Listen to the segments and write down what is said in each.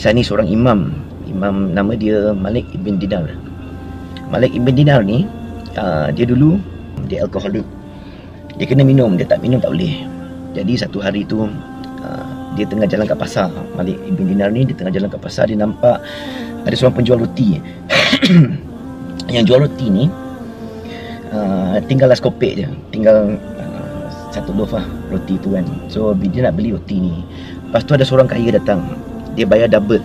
kisah ni seorang imam nama dia Malik ibn Dinar. Malik ibn Dinar ni dia dulu dia alkoholik. Dia kena minum, dia tak minum tak boleh. Jadi satu hari tu dia tengah jalan kat pasar. Malik ibn Dinar ni dia tengah jalan kat pasar, dia nampak ada seorang penjual roti. Yang jual roti ni tinggal last kopek je, tinggal satu loaf lah roti tu kan. So dia nak beli roti ni. Lepas tu ada seorang kaya datang, dia bayar double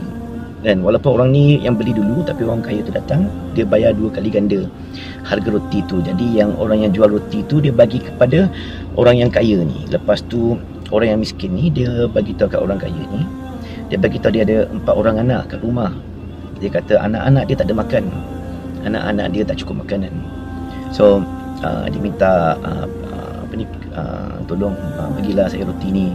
kan. Walaupun orang ni yang beli dulu, tapi orang kaya tu datang, dia bayar 2 kali ganda harga roti tu. Jadi yang orang yang jual roti tu dia bagi kepada orang yang kaya ni. Lepas tu orang yang miskin ni dia bagi tahu kat orang kaya ni, dia bagi tahu dia ada 4 orang anak kat rumah. Dia kata anak-anak dia tak ada makan, anak-anak dia tak cukup makanan. So dia minta tolong bagilah saya roti ni,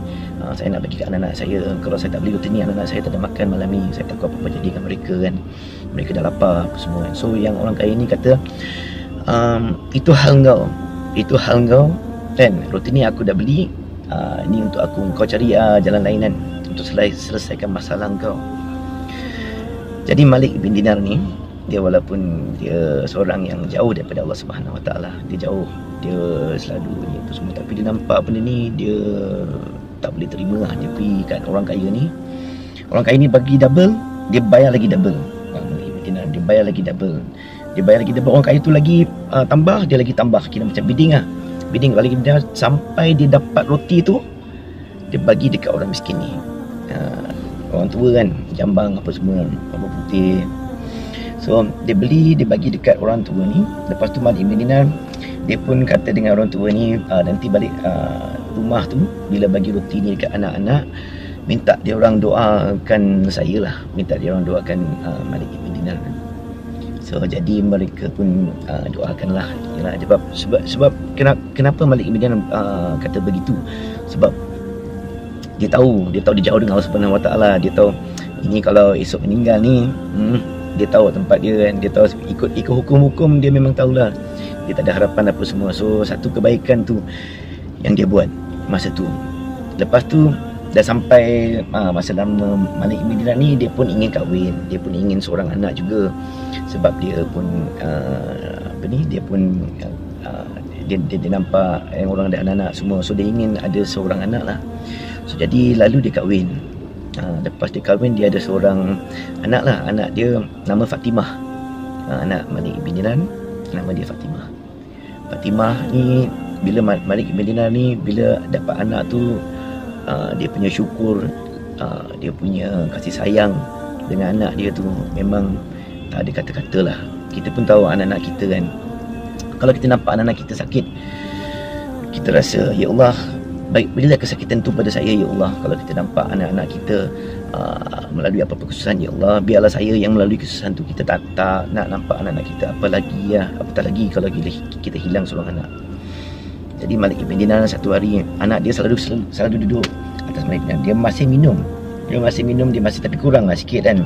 saya nak bagi kat anak-anak saya. Kalau saya tak beli roti ni, anak-anak saya tak ada makan malam ni. Saya takut apa-apa jadi dengan mereka kan, mereka dah lapar apa semua kan. So yang orang kaya ni kata itu hal kau kan, roti ni aku dah beli, ni untuk aku, kau cari jalan lain kan untuk selesaikan masalah kau. Jadi Malik bin Dinar ni, dia walaupun dia seorang yang jauh daripada Allah Subhanahu Wa Taala, dia jauh, dia selalu ni apa semua, tapi dia nampak benda ni dia tak boleh terima lah. Dia pergi kat orang kaya ni, orang kaya ni bagi double, dia bayar lagi double. Dia bayar lagi double, orang kaya tu lagi tambah, dia lagi tambah, kira macam bidding lah. Bidding lagi dia sampai dia dapat roti tu, dia bagi dekat orang miskin ni. Orang tua kan, jambang apa semua, rambut putih. So dia beli, dia bagi dekat orang tua ni. Lepas tu Malik bin Dinar, dia pun kata dengan orang tua ni, nanti balik rumah tu, bila bagi roti ni dekat anak-anak, minta dia orang doakan saya lah, minta dia orang doakan Malik bin Dinar. So jadi mereka pun doakanlah. Yalah, sebab kenapa Malik bin Dinar kata begitu? Sebab dia tahu dia jauh dengan Allah Subhanahu Wa Taala. Dia tahu ini kalau esok meninggal ni, dia tahu tempat dia kan, dia tahu ikut hukum-hukum dia memang tahulah. Dia tak ada harapan apa semua. So satu kebaikan tu yang dia buat masa tu. Lepas tu dah sampai masa lama Malik bin Dinar ni, dia pun ingin kahwin, dia pun ingin seorang anak juga. Sebab dia pun dia nampak orang ada anak-anak semua. So dia ingin ada seorang anak lah. So jadi lalu dia kahwin. Lepas dia kahwin, dia ada seorang anak lah. Anak dia nama Fatimah. Anak Malik bin Dinar nama dia Fatimah. Fatimah ni, bila Malik bin Dinar ni bila dapat anak tu, dia punya syukur, dia punya kasih sayang dengan anak dia tu memang tak ada kata-kata lah. Kita pun tahu anak-anak kita kan, kalau kita nampak anak-anak kita sakit, kita rasa ya Allah, baik berilah kesakitan tu pada saya ya Allah. Kalau kita nampak anak-anak kita melalui apa-apa kesusahan, ya Allah, biarlah saya yang melalui kesusahan tu. Kita tak nak nampak anak-anak kita, apatah lagi kalau kita hilang seorang anak. Jadi Malik bin Dinar satu hari, anak dia selalu duduk atas Malik bin Dinar. Dia masih minum, dia masih, tapi kurang lah sikit kan,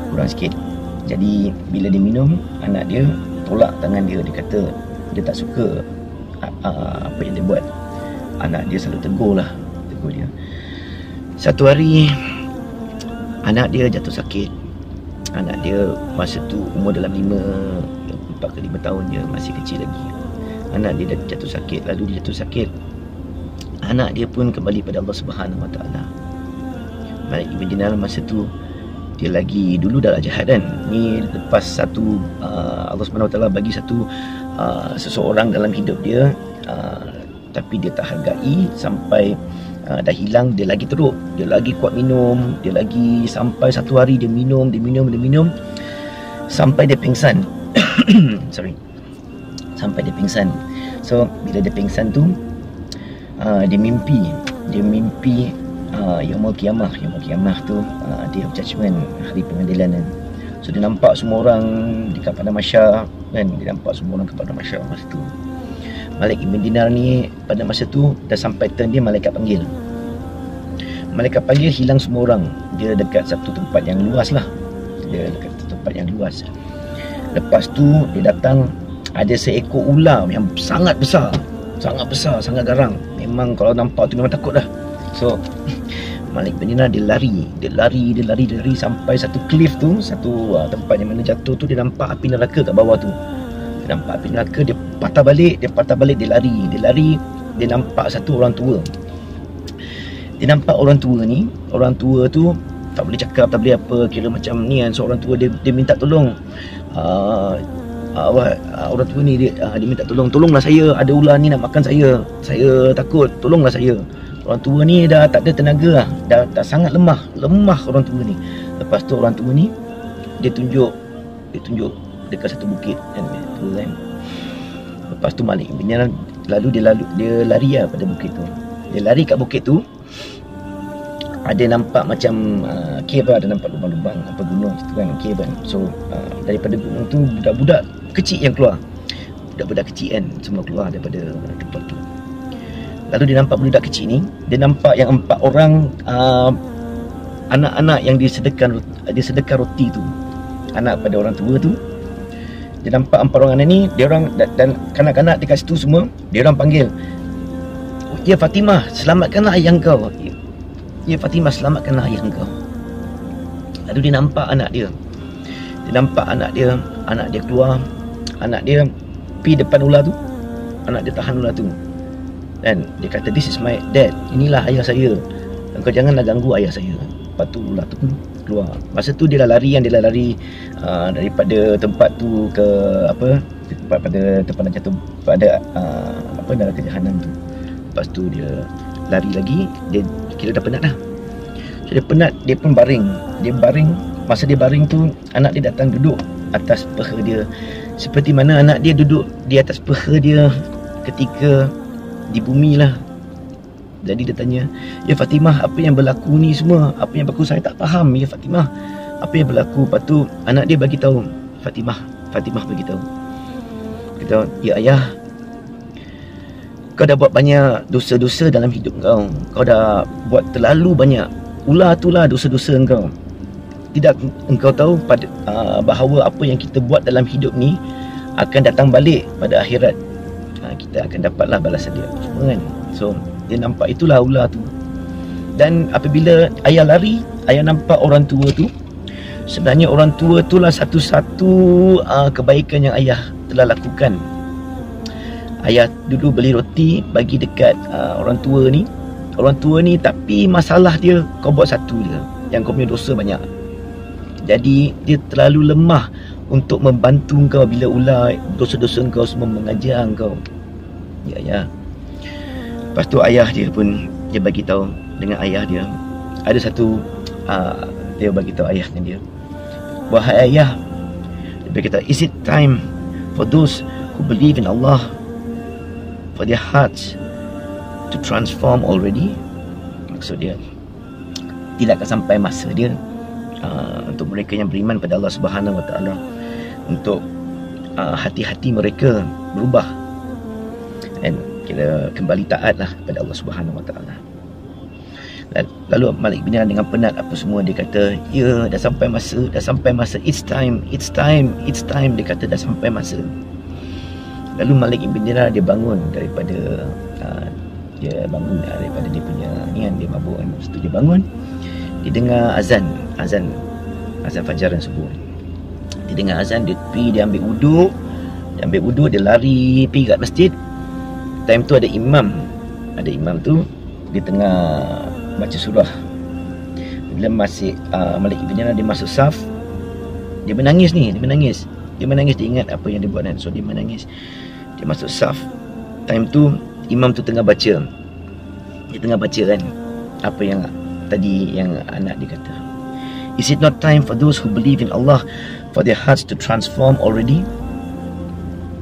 kurang sikit. Jadi bila dia minum, anak dia tolak tangan dia. Dia kata dia tak suka apa yang dia buat. Anak dia selalu tegur dia. Satu hari anak dia jatuh sakit. Anak dia masa tu umur dalam 4 ke 5 tahun je, masih kecil lagi. Anak dia dah jatuh sakit. Lalu dia jatuh sakit, anak dia pun kembali pada Allah Subhanahu Wa Taala. Malik bin Dinar masa tu dia lagi, dulu dah jahat kan. Ni lepas satu Allah Subhanahu Wa Taala bagi satu seseorang dalam hidup dia, tapi dia tak hargai sampai dah hilang, dia lagi teruk, dia lagi kuat minum, dia lagi sampai satu hari dia minum sampai dia pingsan. Sampai dia pingsan. So bila dia pingsan tu, dia mimpi Yaumul Qiyamah tu, Day of Judgment, hari pengadilan kan. So dia nampak semua orang dekat padang mahsyar kan, dia nampak semua orang kat padang mahsyar masa tu. Malik bin Dinar ni pada masa tu dah sampai turn dia, malaikat panggil, hilang semua orang. Dia dekat satu tempat yang luas lah, Lepas tu dia datang, ada seekor ular yang sangat besar, sangat garang. Memang kalau nampak tu memang takut dah. So Malik bin Dinar dia lari sampai satu cliff tu, satu tempat yang mana jatuh tu, dia nampak api neraka kat bawah tu. Dia nampak api neraka, dia patah balik, dia lari, dia nampak satu orang tua. Dia nampak orang tua tu tak boleh cakap, tak boleh apa, kira macam ni kan. So orang tua dia minta tolong. Orang tua ni dia minta tolonglah saya, ada ular ni nak makan saya takut, tolonglah saya. Orang tua ni dah tak ada tenaga lah, dah sangat lemah orang tua ni. Lepas tu orang tua ni dia tunjuk dekat satu bukit kan, lepas tu Malik bin Dinar dia lari lah pada bukit tu. Dia lari kat bukit tu, ada nampak macam cave lah, ada nampak lubang-lubang apa gunung situ kan, cave kan. So daripada gunung tu budak-budak kecil yang keluar, budak-budak kecil kan, semua keluar daripada tempat tu. Lalu dia nampak budak kecil ni, dia nampak yang 4 orang anak-anak yang disedekahkan roti tu, anak pada orang tua tu. Dia nampak 4 orang anak ni, dia orang dan kanak-kanak dekat situ semua, dia orang panggil, "Ya Fatimah, selamatkanlah ayah engkau. Ya Fatimah, selamatkanlah ayah engkau." Lalu dia nampak anak dia. Anak dia keluar, anak dia pergi depan ular tu, anak dia tahan ular tu. Dan dia kata, "This is my dad, inilah ayah saya. Engkau janganlah ganggu ayah saya." Lepas tu ular tu pun keluar. Masa tu dia dah lari daripada tempat tu ke tempat jatuh pada neraka jahanam tu. Lepas tu dia lari lagi, dia kira dah penat dah. So dia penat, dia pun baring. Masa dia baring tu, anak dia datang duduk atas peha dia, seperti mana anak dia duduk di atas peha dia ketika di bumi lah. Jadi dia tanya, "Ya Fatimah, apa yang berlaku ni semua? Apa yang berlaku? Saya tak faham, ya Fatimah. Apa yang berlaku?" Lepas tu anak dia bagi tahu, Fatimah bagi tahu. Kata, "Ya ayah, kau dah buat banyak dosa-dosa dalam hidup kau. Kau dah buat terlalu banyak. Ular itulah dosa-dosa engkau. Tidak engkau tahu bahawa apa yang kita buat dalam hidup ni akan datang balik pada akhirat. Kita akan dapatlah balasan dia semua kan." So dia nampak itulah ular tu. Dan apabila ayah lari, ayah nampak orang tua tu. Sebenarnya orang tua itulah satu-satu kebaikan yang ayah telah lakukan. Ayah dulu beli roti bagi dekat orang tua ni, tapi masalah dia, kau buat satu je, yang kau punya dosa banyak. Jadi dia terlalu lemah untuk membantu kau bila ular dosa-dosa kau semua mengajar kau. Ya. Lepas tu ayah dia pun, dia bagi tahu dengan ayah dia. Ada satu dia bagi tahu ayahnya dia, "Wahai ayah," dia berkata, "Is it time for those who believe in Allah, for their hearts to transform already?" Maksud dia, tidakkah sampai masa dia untuk mereka yang beriman pada Allah Subhanahu Wa Taala, untuk hati-hati mereka berubah dan kira kembali taatlah pada Allah Subhanahu Wa Taala. Lalu Malik bin Dinar dengan penat apa semua, dia kata, "Ya, dah sampai masa, it's time." Dia kata dah sampai masa. Lalu Malik bin Dinar dia bangun daripada dia punya ni kan, dia mabuk kan. Lepas tu dia bangun, dia dengar azan fajaran subuh. Dia dengar azan, dia pergi, dia ambil wuduk, dia lari pergi kat masjid. Time tu ada imam tu dia tengah baca surah. Bila Malik bin Dinar dia masuk saf, dia menangis. Dia ingat apa yang dia buat kan. So dia menangis, dia masuk saf. Time tu imam tu tengah baca. Dia tengah baca kan apa yang tadi yang anak dia kata. "Is it not time for those who believe in Allah, for their hearts to transform already?"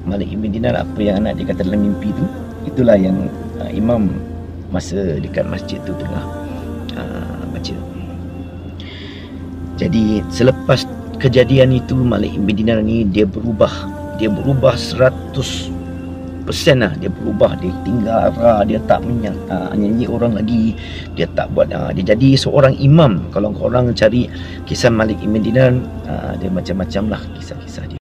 Malik bin Dinar, apa yang anak dia kata dalam mimpi tu, itulah yang imam masa dekat masjid tu tengah baca. Jadi selepas kejadian itu, Malik bin Dinar ni dia berubah 100% lah. Dia berubah, dia tinggal arah, dia tak nyanyi orang lagi, dia tak buat dia jadi seorang imam. Kalau korang cari kisah Malik bin Dinar, dia macam-macam lah kisah-kisah dia.